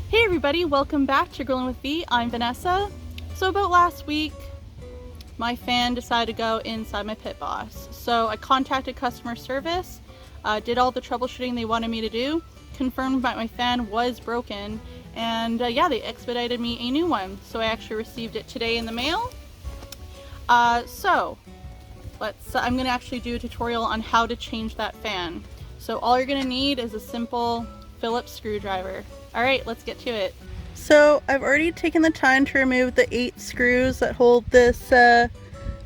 Hey everybody, welcome back to Grilling with V. I'm Vanessa. So about last week, my fan decided to go inside my pit boss. So I contacted customer service, did all the troubleshooting they wanted me to do, confirmed that my fan was broken, and yeah, they expedited me a new one. So I actually received it today in the mail. I'm gonna actually do a tutorial on how to change that fan. So all you're gonna need is a simple Phillips screwdriver. All right, let's get to it. So I've already taken the time to remove the 8 screws that hold this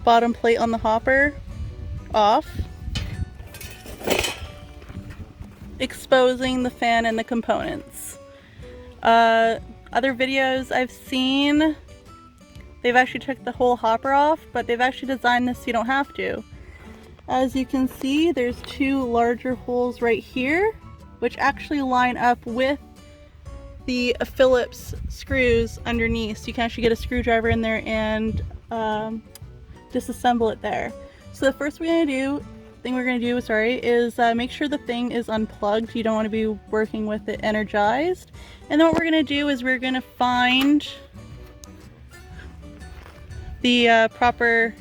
bottom plate on the hopper off, exposing the fan and the components. Other videos I've seen, they've actually took the whole hopper off, but they've actually designed this so you don't have to. As you can see, there's 2 larger holes right here, which actually line up with the Phillips screws underneath, so you can actually get a screwdriver in there and disassemble it there. So the first thing we're gonna do is make sure the thing is unplugged. You don't want to be working with it energized. And then what we're gonna do is we're gonna find the proper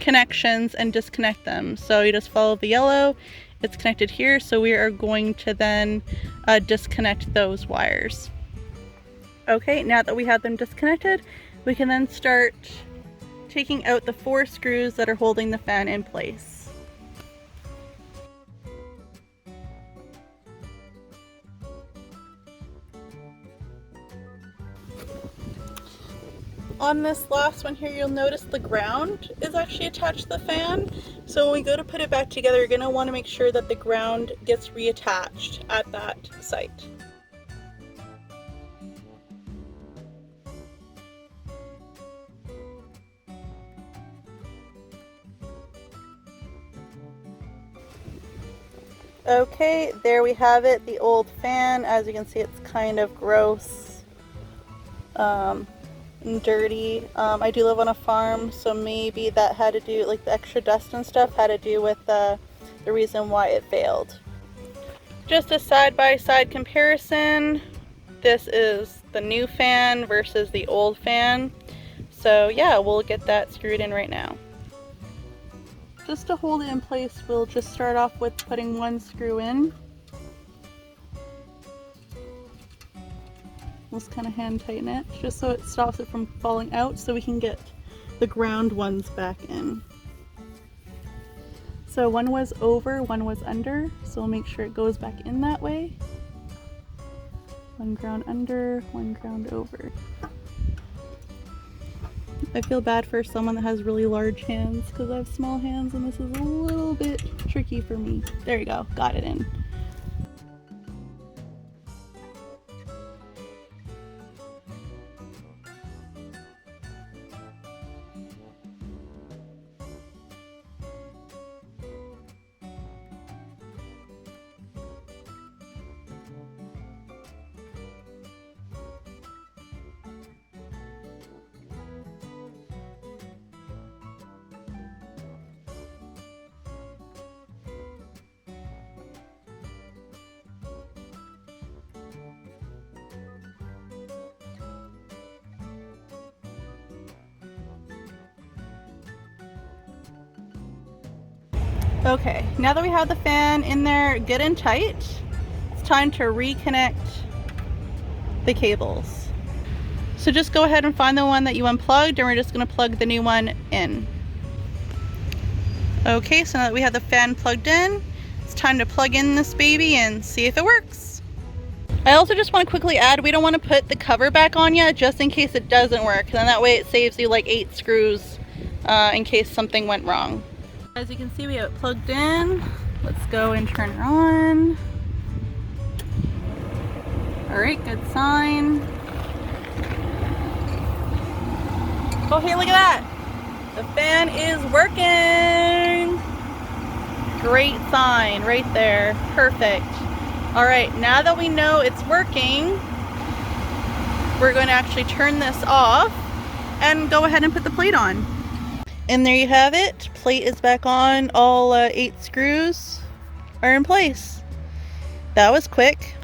connections and disconnect them. So you just follow the yellow, it's connected here, so we are going to then disconnect those wires. Okay, now that we have them disconnected, we can then start taking out the 4 screws that are holding the fan in place. On this last one here, you'll notice the ground is actually attached to the fan. So when we go to put it back together, you're going to want to make sure that the ground gets reattached at that site. Okay, there we have it, the old fan. As you can see, it's kind of gross and dirty. I do live on a farm, so maybe that had to do, like the extra dust and stuff had to do with the reason why it failed. Just a side-by-side comparison, this is the new fan versus the old fan. So yeah, we'll get that screwed in right now. Just to hold it in place, we'll just start off with putting 1 screw in. Just kind of hand tighten it, just so it stops it from falling out, so we can get the ground ones back in. So 1 was over, 1 was under, so we'll make sure it goes back in that way. 1 ground under, 1 ground over. I feel bad for someone that has really large hands because I have small hands and this is a little bit tricky for me. There you go, got it in. Okay, now that we have the fan in there good and tight, it's time to reconnect the cables. So just go ahead and find the one that you unplugged, and we're just going to plug the new one in. Okay, so now that we have the fan plugged in, it's time to plug in this baby and see if it works. I also just want to quickly add, we don't want to put the cover back on yet, just in case it doesn't work. And then that way it saves you like 8 screws in case something went wrong. As you can see, we have it plugged in. Let's go and turn it on. All right, good sign. Oh, hey, look at that. The fan is working. Great sign right there. Perfect. All right, now that we know it's working, we're going to actually turn this off and go ahead and put the plate on. And there you have it. Plate is back on. All 8 screws are in place. That was quick.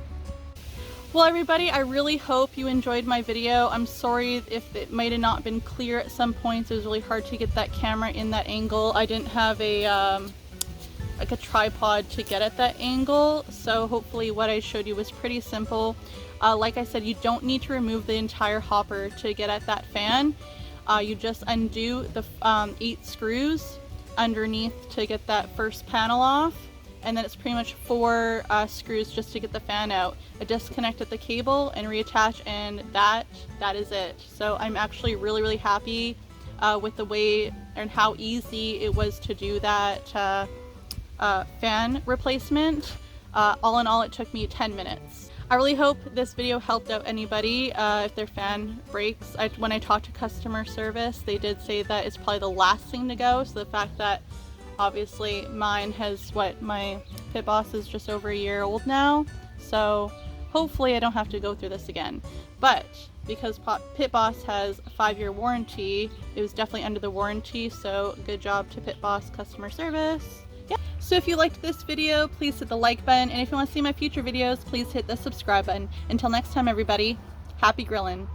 Well everybody, I really hope you enjoyed my video. I'm sorry if it might have not been clear at some points. It was really hard to get that camera in that angle. I didn't have a like a tripod to get at that angle, so hopefully what I showed you was pretty simple. Like I said, you don't need to remove the entire hopper to get at that fan. You just undo the 8 screws underneath to get that first panel off, and then it's pretty much 4 screws just to get the fan out. I disconnected the cable and reattach, and that is it. So I'm actually really happy with the way and how easy it was to do that fan replacement. All in all, it took me 10 minutes. I really hope this video helped out anybody if their fan breaks. When I talked to customer service, they did say that it's probably the last thing to go. So the fact that obviously mine has, my Pit Boss is just over a year old now. So hopefully I don't have to go through this again. But because Pit Boss has a 5-year warranty, it was definitely under the warranty. So good job to Pit Boss customer service. So if you liked this video, please hit the like button, and if you want to see my future videos, please hit the subscribe button. Until next time everybody, happy grillin'!